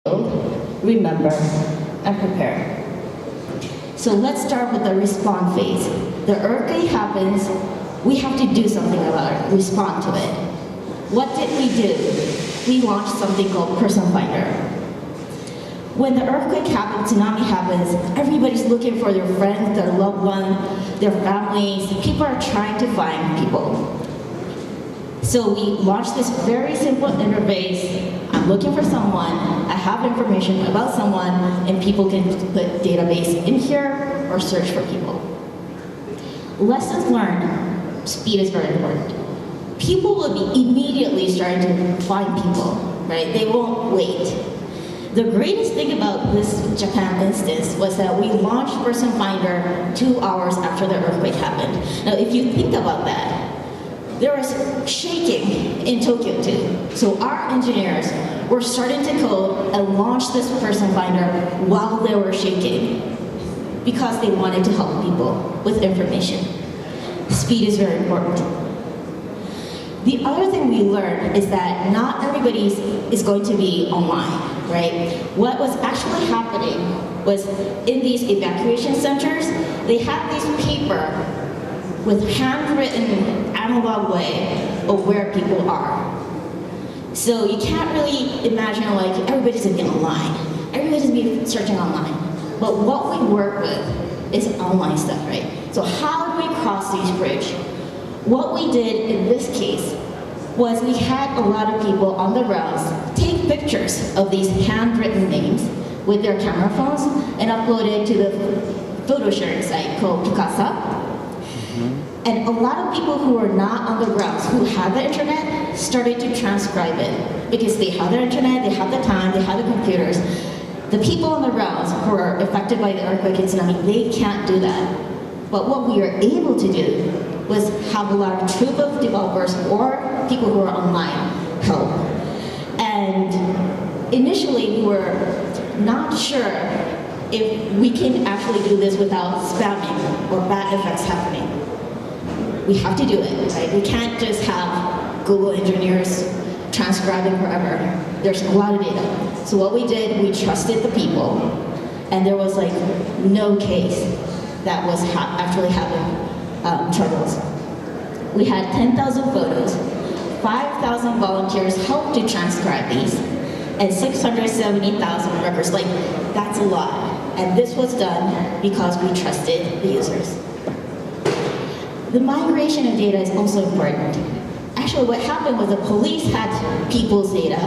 remember, and prepare. So let's start with the respond phase. The earthquake happens, we have to do something about it, respond to it. What did we do? We launched something called Person Finder. When the earthquake happens, tsunami happens, everybody's looking for their friends, their loved ones, their families. People are trying to find people. So we launched this very simple interface. I'm looking for someone, I have information about someone, and people can put database in here or search for people. Lessons learned, speed is very important. People will be immediately starting to find people, right? They won't wait. The greatest thing about this Japan instance was that we launched Person Finder 2 hours after the earthquake happened. Now, if you think about that, there was shaking in Tokyo too. So our engineers were starting to code and launch this Person Finder while they were shaking because they wanted to help people with information. Speed is very important. The other thing we learned is that not everybody is going to be online, right? What was actually happening was in these evacuation centers, they had these paper with handwritten analog way of where people are. So you can't really imagine like everybody's gonna be online. Everybody's gonna be searching online. But what we work with is online stuff, right? So how do we cross these bridges? What we did in this case was we had a lot of people on the routes take pictures of these handwritten names with their camera phones and upload it to the photo sharing site called Picasa. And a lot of people who were not on the routes, who had the internet, started to transcribe it. Because they had the internet, they had the time, they had the computers. The people on the routes who were affected by the earthquake and tsunami, they can't do that. But what we were able to do was have a lot of troop of developers or people who are online help. And initially we were not sure if we can actually do this without spamming or bad effects happening. We have to do it, right? We can't just have Google engineers transcribing forever. There's a lot of data. So what we did, we trusted the people, and there was like no case that was actually having troubles. We had 10,000 photos, 5,000 volunteers helped to transcribe these, and 670,000 records. Like, that's a lot. And this was done because we trusted the users. The migration of data is also important. Actually, what happened was the police had people's data,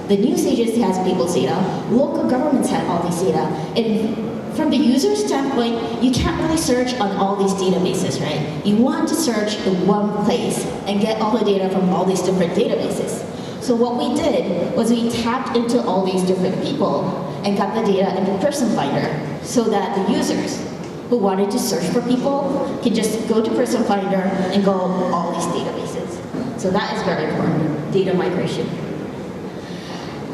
the news agency has people's data, local governments had all these data, and from the user standpoint, you can't really search on all these databases, right? You want to search in one place and get all the data from all these different databases. So what we did was we tapped into all these different people and got the data into Person Finder so that the users who wanted to search for people can just go to Person Finder and go all these databases. So that is very important, data migration.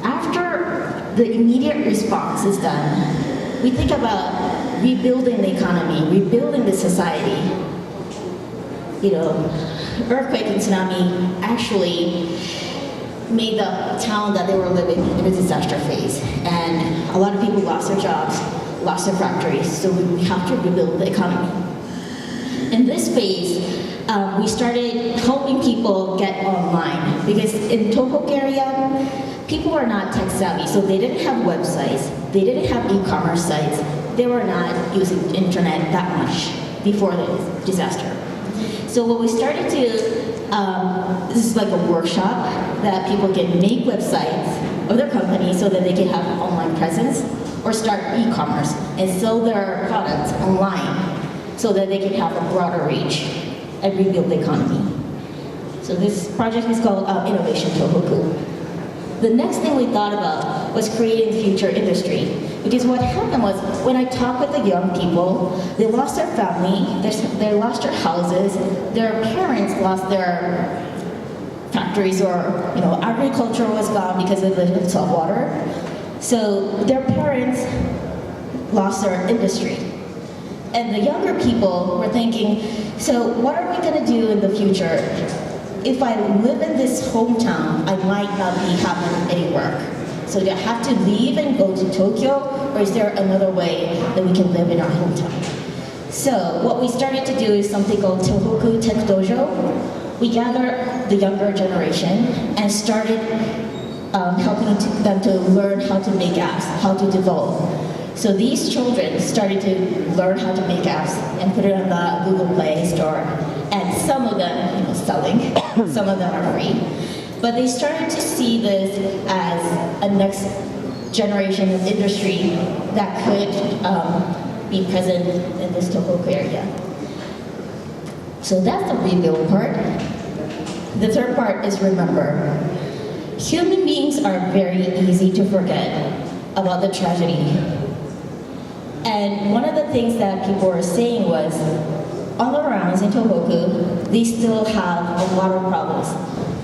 After the immediate response is done, we think about rebuilding the economy, rebuilding the society. You know, earthquake and tsunami actually made the town that they were living in a disaster phase. And a lot of people lost their jobs, lost their factories, so we have to rebuild the economy. In this phase, we started helping people get online because in Tohoku area, people were not tech savvy, so they didn't have websites, they didn't have e-commerce sites, they were not using internet that much before the disaster. So what we started to, this is like a workshop that people can make websites of their company so that they can have online presence or start e-commerce and sell their products online so that they can have a broader reach and rebuild the economy. So this project is called Innovation Tohoku. The next thing we thought about was creating future industry. Because what happened was, when I talked with the young people, they lost their family, they lost their houses, their parents lost their factories, or agriculture was gone because of the salt water. So their parents lost their industry. And the younger people were thinking, so what are we going to do in the future? If I live in this hometown, I might not be having any work. So do I have to leave and go to Tokyo, or is there another way that we can live in our hometown? So what we started to do is something called Tohoku Tech Dojo. We gathered the younger generation and started helping them to learn how to make apps, how to develop. So these children started to learn how to make apps and put it on the Google Play Store. And some of them, selling, some of them are free. But they started to see this as a next generation of industry that could be present in this Tohoku area. So that's the rebuild part. The third part is remember. Human beings are very easy to forget about the tragedy. And one of the things that people were saying was, all around in Tohoku, they still have a lot of problems.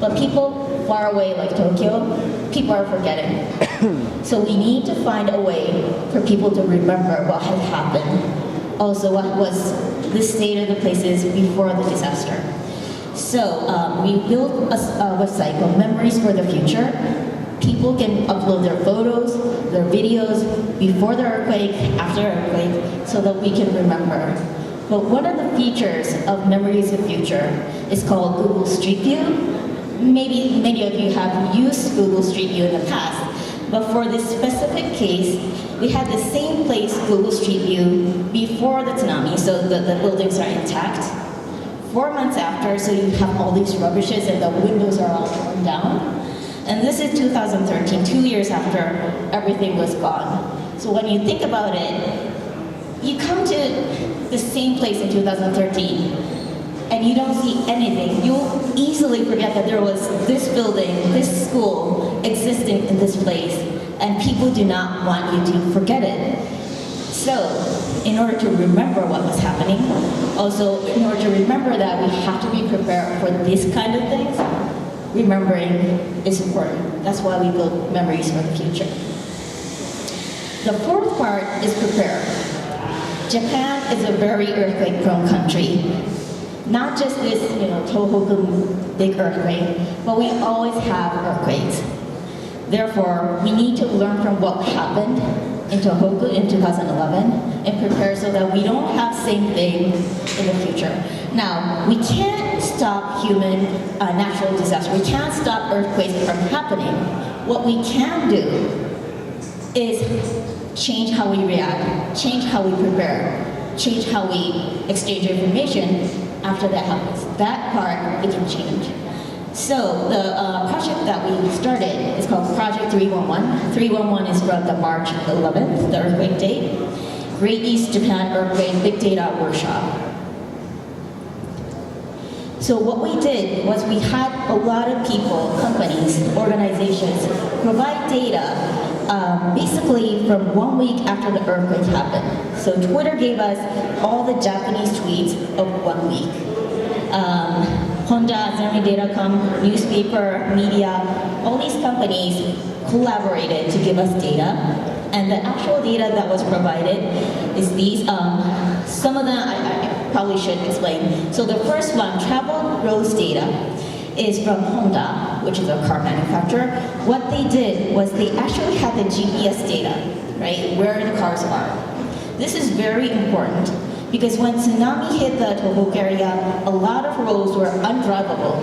But people far away like Tokyo, people are forgetting. So we need to find a way for people to remember what had happened. Also, what was the state of the places before the disaster. So we built a website called Memories for the Future. People can upload their photos, their videos before the earthquake, after the earthquake, so that we can remember. But one of the features of Memories of the Future is called Google Street View. Maybe many of you have used Google Street View in the past, but for this specific case, we had the same place, Google Street View, before the tsunami, so the buildings are intact. 4 months after, so you have all these rubbishes and the windows are all torn down. And this is 2013, 2 years after everything was gone. So when you think about it, you come to the same place in 2013, and you don't see anything. You'll easily forget that there was this building, this school existing in this place, and people do not want you to forget it. So, in order to remember what was happening, also in order to remember that we have to be prepared for this kind of things, remembering is important. That's why we build Memories for the Future. The fourth part is prepare. Japan is a very earthquake-prone country. Not just this, Tohoku big earthquake, but we always have earthquakes. Therefore, we need to learn from what happened in Tohoku in 2011 and prepare so that we don't have the same thing in the future. Now, we can't stop human natural disasters. We can't stop earthquakes from happening. What we can do is change how we react, change how we prepare, change how we exchange information after that happens. That part we can change. So the project that we started is called Project 311. 311 is from the March 11th, the earthquake date. Great East Japan Earthquake Big Data Workshop. So what we did was we had a lot of people, companies, organizations provide data basically from 1 week after the earthquake happened. So Twitter gave us all the Japanese tweets of 1 week. Honda, Datacom, newspaper, media, all these companies collaborated to give us data. And the actual data that was provided is these, some of them I probably should explain. So the first one, travel roads data, is from Honda, which is a car manufacturer. What they did was they actually had the GPS data, right, where the cars are. This is very important because when tsunami hit the Tohoku area, a lot of roads were undrivable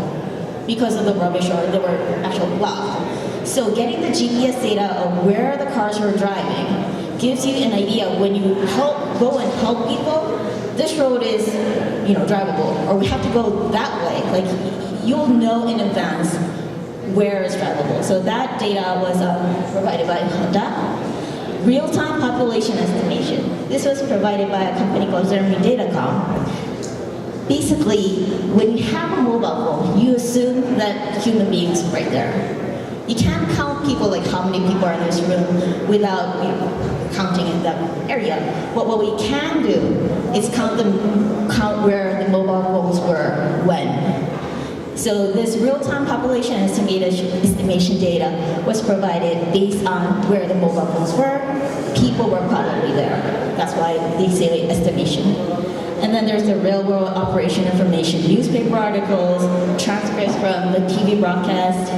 because of the rubbish or they were actually blocked. So getting the GPS data of where the cars were driving gives you an idea when you go and help people, this road is drivable, or we have to go that way. Like you'll know in advance where it's drivable. So that data was provided by Honda. Real-time population estimation. This was provided by a company called Datacom. Basically, when you have a mobile phone, you assume that human beings are right there. You can't count people, like how many people are in this room, without counting in that area. But what we can do is count where the mobile phones were when. So this real-time population estimation data was provided based on where the mobile phones were. People were probably there. That's why they say estimation. And then there's the real-world operation information, newspaper articles, transcripts from the TV broadcast,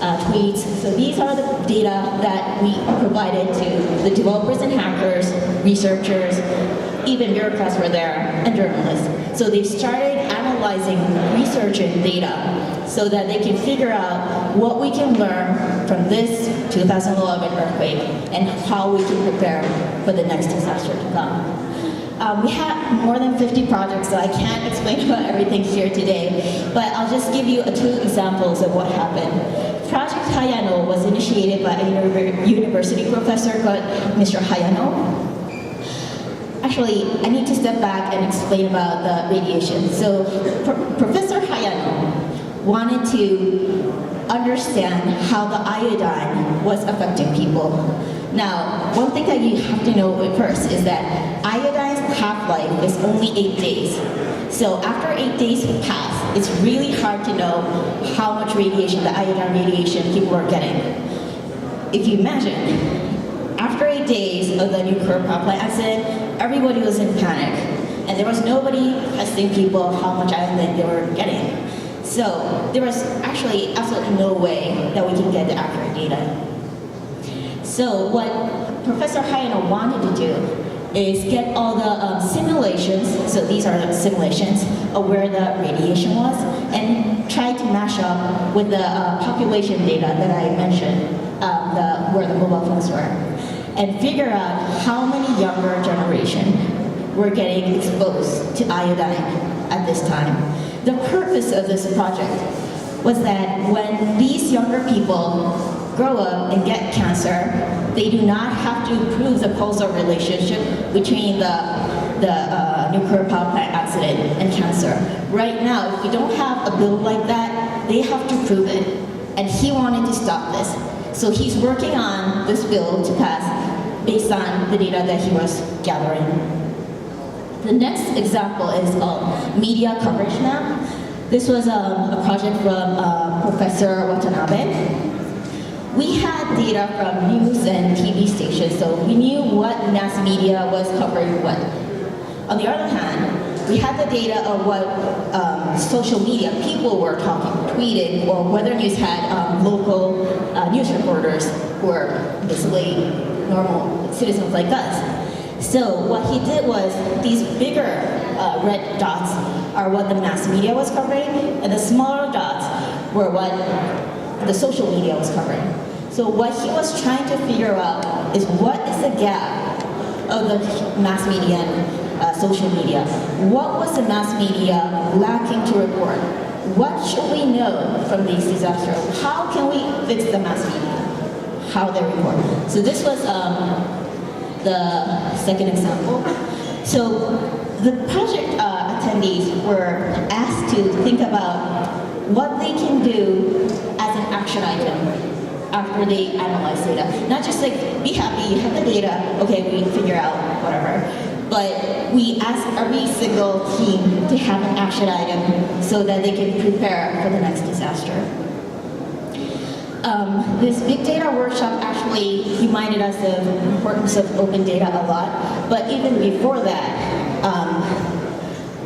tweets. So these are the data that we provided to the developers and hackers, researchers, even bureaucrats were there, and journalists. So they started analyzing, researching data so that they can figure out what we can learn from this 2011 earthquake and how we can prepare for the next disaster to come. We had more than 50 projects, so I can't explain about everything here today, but I'll just give you 2 examples of what happened. Project Hayano was initiated by a university professor called Mr. Hayano. Actually, I need to step back and explain about the radiation. So, Professor Hayano wanted to understand how the iodine was affecting people. Now, one thing that you have to know first is that iodine's half-life is only 8 days. So after 8 days pass, it's really hard to know how much radiation, the iodine radiation, people are getting. If you imagine, after 8 days of the nuclear power plant accident, everybody was in panic. And there was nobody testing people how much iodine they were getting. So there was actually absolutely no way that we can get the accurate data. So what Professor Hayano wanted to do is get all the simulations, so these are the simulations of where the radiation was, and try to mash up with the population data that I mentioned, where the mobile phones were, and figure out how many younger generation were getting exposed to iodine at this time. The purpose of this project was that when these younger people grow up and get cancer, they do not have to prove the causal relationship between the nuclear power plant accident and cancer. Right now, if we don't have a bill like that, they have to prove it. And he wanted to stop this. So he's working on this bill to pass based on the data that he was gathering. The next example is media coverage map. This was a project from Professor Watanabe. We had data from news and TV stations, so we knew what mass media was covering what. On the other hand, we had the data of what social media people were talking, tweeting, or Weather News had local news reporters who were basically normal citizens like us. So what he did was, these bigger red dots are what the mass media was covering, and the smaller dots were what the social media was covering. So what he was trying to figure out is what is the gap of the mass media and social media. What was the mass media lacking to report? What should we know from these disasters? How can we fix the mass media? How they report. So this was the second example. So the project attendees were asked to think about what they can do as an action item after they analyze data. Not just like, be happy, you have the data, okay, we figure out whatever. But we ask every single team to have an action item so that they can prepare for the next disaster. This big data workshop actually reminded us of the importance of open data a lot, but even before that,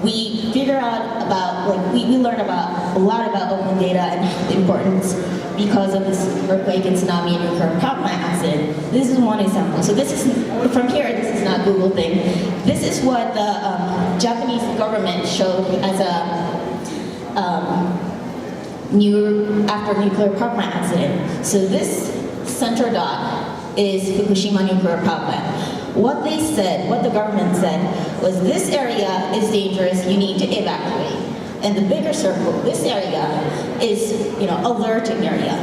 we figured out about, we learned about a lot about open data and the importance because of this earthquake and tsunami and nuclear power plant accident. This is one example. So this is, from here, this is not a Google thing. This is what the Japanese government showed as a after nuclear power plant accident. So this center dot is Fukushima nuclear power plant. What they said, what the government said, was this area is dangerous, you need to evacuate. And the bigger circle, this area is, alerting area.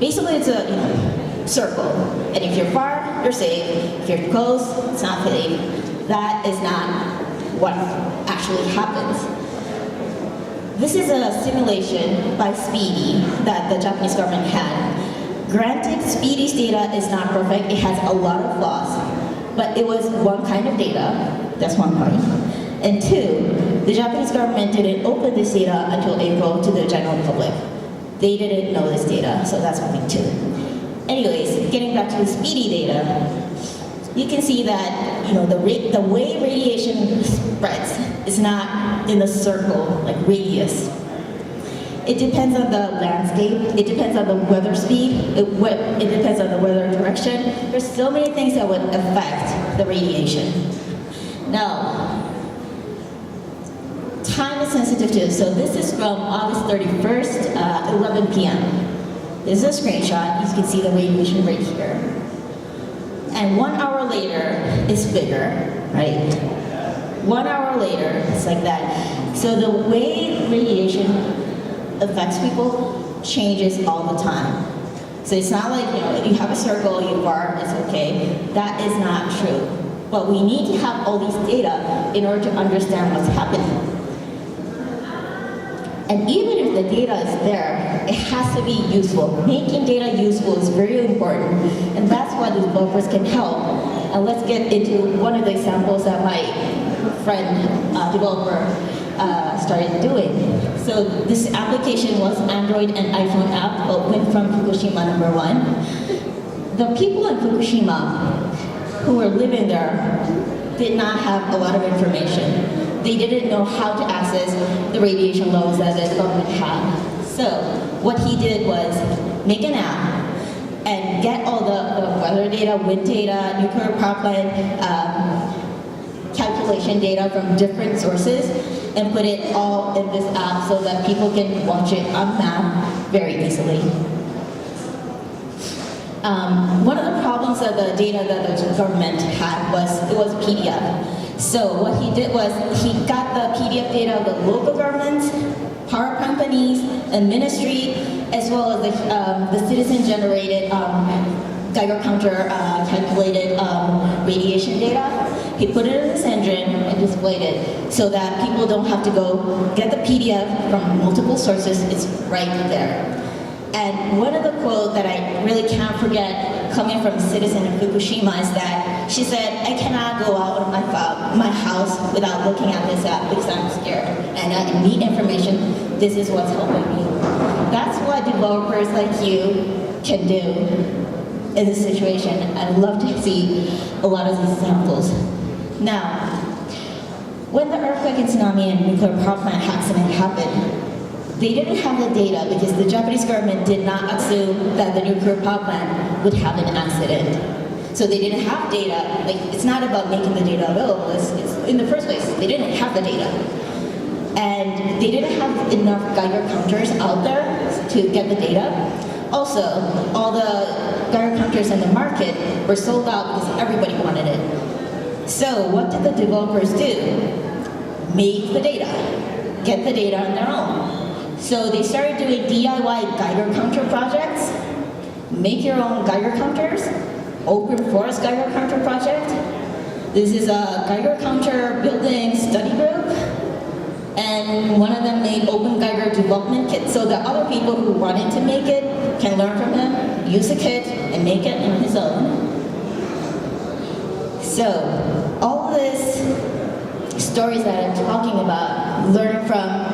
Basically, it's a, circle. And if you're far, you're safe. If you're close, it's not safe. That is not what actually happens. This is a simulation by SPEEDY that the Japanese government had. Granted, SPEEDY's data is not perfect, it has a lot of flaws. But it was one kind of data, that's one point. And two, the Japanese government didn't open this data until April to the general public. They didn't know this data, so that's point two. Anyways, getting back to the SPEEDY data, you can see that the way radiation spreads is not in a circle, like radius. It depends on the landscape. It depends on the weather speed. It depends on the weather direction. There's so many things that would affect the radiation. Now, time is sensitive too. So this is from August 31st, 11 p.m. This is a screenshot. You can see the radiation right here. And 1 hour later, it's bigger, right? 1 hour later, it's like that. So the way radiation affects people changes all the time. So it's not like, if you have a circle, you bar, it's okay. That is not true. But we need to have all these data in order to understand what's happening. And even if the data is there, it has to be useful. Making data useful is very important, and that's why the developers can help. And let's get into one of the examples that my friend, developer, started doing. So this application was Android and iPhone app, opened from Fukushima #1. The people in Fukushima who were living there did not have a lot of information. They didn't know how to access the radiation loads that the government had. So what he did was make an app and get all the weather data, wind data, nuclear power plant calculation data from different sources and put it all in this app so that people can watch it on map very easily. One of the problems of the data that the government had was it was PDF. So what he did was he got the PDF data of the local governments, power companies, and ministry, as well as the citizen-generated Geiger counter calculated radiation data. He put it in this engine and displayed it so that people don't have to go get the PDF from multiple sources. It's right there. And one of the quotes that I really can't forget coming from a citizen in Fukushima is that she said, I cannot go out of my house without looking at this app because I'm scared. And I need information. This is what's helping me. That's what developers like you can do in this situation. I'd love to see a lot of these examples. Now, when the earthquake and tsunami and nuclear power plant accident happened, they didn't have the data because the Japanese government did not assume that the nuclear power plant would have an accident. So they didn't have data. Like, it's not about making the data available. It's in the first place, they didn't have the data. And they didn't have enough Geiger counters out there to get the data. Also, all the Geiger counters in the market were sold out because everybody wanted it. So what did the developers do? Make the data. Get the data on their own. So they started doing DIY Geiger counter projects, make your own Geiger counters, open source Geiger counter project. This is a Geiger counter building study group, and one of them made open Geiger development kit so that other people who wanted to make it can learn from him, use the kit, and make it on his own. So all this stories that I'm talking about, learning from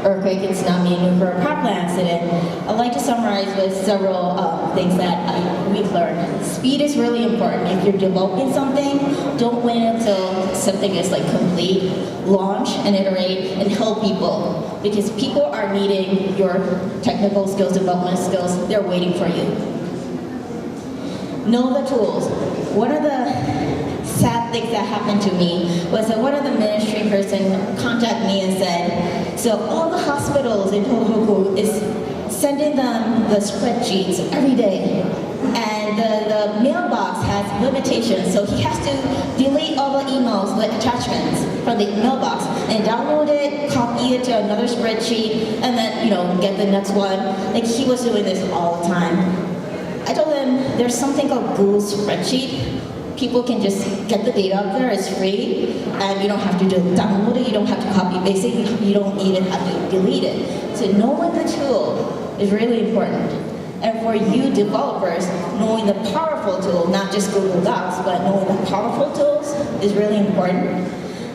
earthquake and tsunami and nuclear power plant accident, I'd like to summarize with several things that we've learned. Speed is really important. If you're developing something, don't wait until something is like complete. Launch and iterate and help people, because people are needing your technical skills, development skills. They're waiting for you. Know the tools. One of the sad things that happened to me was that one of the ministry person contacted me and said, so all the hospitals in Tohoku is sending them the spreadsheets every day, and the mailbox has limitations, so he has to delete all the emails, the attachments from the mailbox, and download it, copy it to another spreadsheet, and then get the next one. Like, he was doing this all the time. I told him there's something called Google Spreadsheet. People can just get the data up there, it's free, and you don't have to download it, you don't have to copy paste it, you don't even have to delete it. So knowing the tool is really important. And for you developers, knowing the powerful tool, not just Google Docs, but knowing the powerful tools is really important.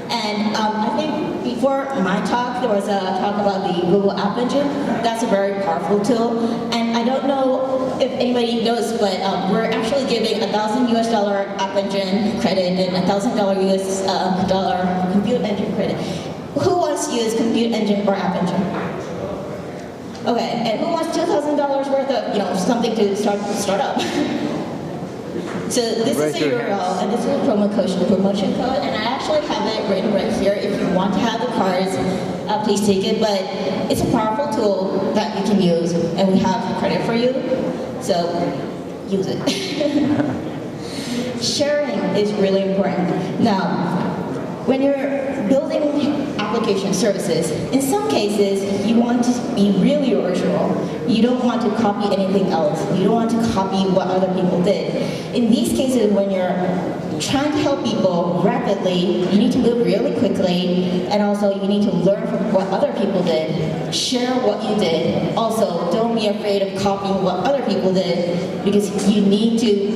And I think before my talk, there was a talk about the Google App Engine. That's a very powerful tool. And I don't know if anybody knows, but we're actually giving $1,000 US App Engine credit and $1,000 US Compute Engine credit. Who wants to use Compute Engine or App Engine? Okay, and who wants $2,000 worth of something to start up? So this is a URL, and this is a promotion code, and I actually have it written right here. If you want to have the cards, please take it. But it's a powerful tool that you can use, and we have credit for you, so use it. Sharing is really important. Now, when you're building application services, in some cases, you want to be really original. You don't want to copy anything else. You don't want to copy what other people did. In these cases, when you're trying to help people rapidly, you need to move really quickly, and also you need to learn from what other people did, share what you did. Also, don't be afraid of copying what other people did, because you need to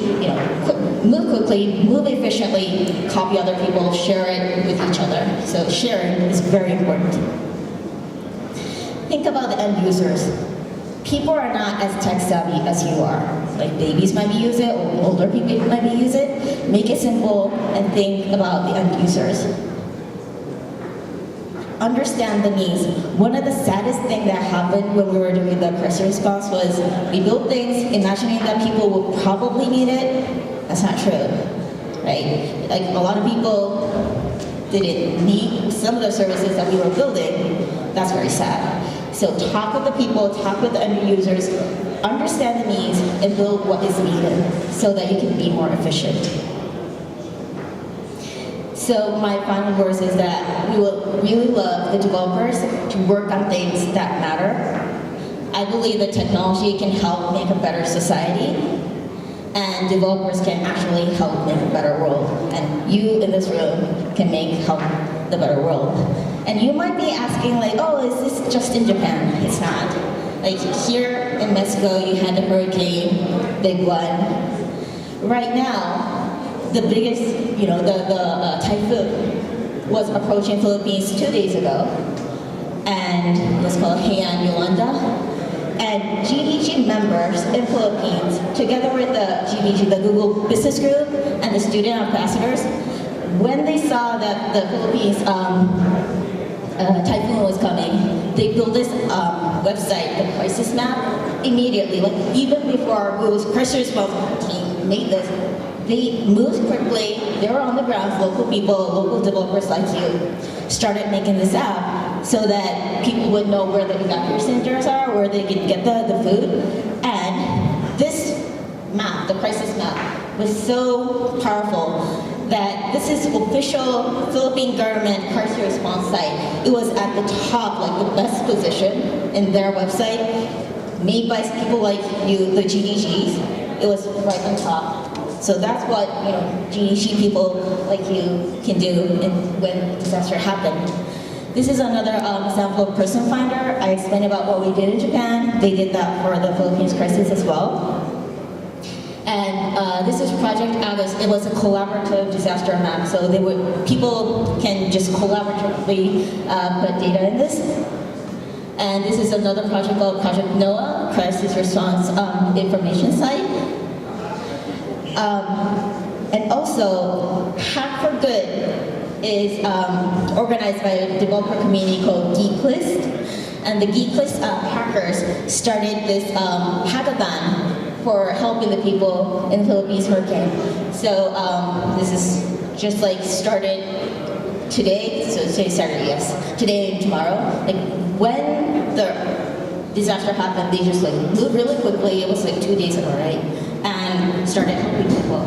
move quickly, move efficiently, copy other people, share it with each other. So sharing is very important. Think about the end users. People are not as tech savvy as you are. Like babies might be using it, or older people might be using it. Make it simple and think about the end users. Understand the needs. One of the saddest things that happened when we were doing the crisis response was we built things imagining that people would probably need it. That's not true, right? Like a lot of people didn't need some of the services that we were building. That's very sad. So talk with the people, talk with the end users, understand the needs, and build what is needed so that you can be more efficient. So my final words is that we would really love the developers to work on things that matter. I believe that technology can help make a better society, and developers can actually help make a better world. And you in this room can help the better world. And you might be asking like, oh, is this just in Japan? It's not. Like here in Mexico, you had the hurricane, big one. Right now, the biggest, the typhoon was approaching Philippines 2 days ago. And it's called Hayano Yolanda. And GDG members in Philippines, together with the GDG, the Google Business Group, and the student ambassadors, when they saw that the Philippines typhoon was coming, they built this website, the Crisis Map, immediately. Like even before Google's crisis response team made this, they moved quickly. They were on the ground, local people, local developers like you, started making this app so that people would know where the evacuation centers are, where they could get the food. And this map, the crisis map, was so powerful that this is official Philippine government crisis response site. It was at the top, like the best position in their website, made by people like you, the GDGs. It was right on top. So that's what GDG people like you can do when disaster happened. This is another example of Person Finder. I explained about what we did in Japan. They did that for the Philippines crisis as well. And this is Project August. It was a collaborative disaster map. So people can just collaboratively put data in this. And this is another project called Project NOAA, Crisis Response Information Site. And also, Hack for Good is organized by a developer community called Geek List. And the Geek List hackers started this hackathon for helping the people in the Philippines hurricane. So this is just like started today, so today's Saturday, yes, today and tomorrow. Like when the disaster happened, they just like moved really quickly. It was like 2 days ago, right? And started helping people.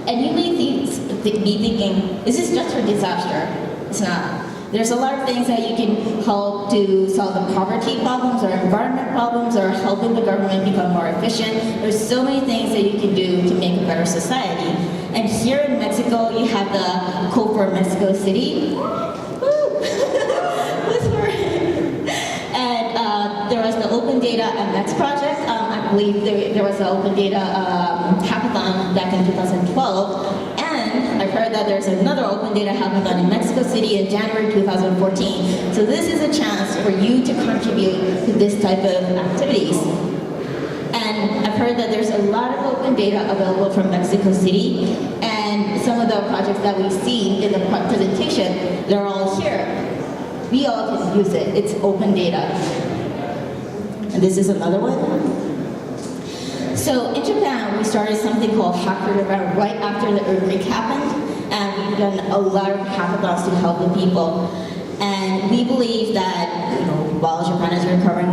And you may be thinking, is this just for disaster? It's not. There's a lot of things that you can help to solve the poverty problems or environment problems or helping the government become more efficient. There's so many things that you can do to make a better society. And here in Mexico, you have the Code for Mexico City. Woo! And there was the Open Data MX project. I believe there was an Open Data hackathon back in 2012. And I've heard that there's another Open Data hackathon in Mexico City in January 2014. So this is a chance for you to contribute to this type of activities. And I've heard that there's a lot of open data available from Mexico City. And some of the projects that we've seen in the presentation, they're all here. We all can use it. It's open data. And this is another one. So in Japan, we started something called Hacker Event right after the earthquake happened, and we've done a lot of hackathons to help the people. And we believe that, while Japan is recovering,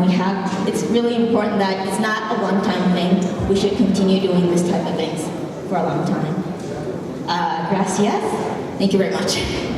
it's really important that it's not a one-time thing. We should continue doing this type of things for a long time. Gracias. Thank you very much.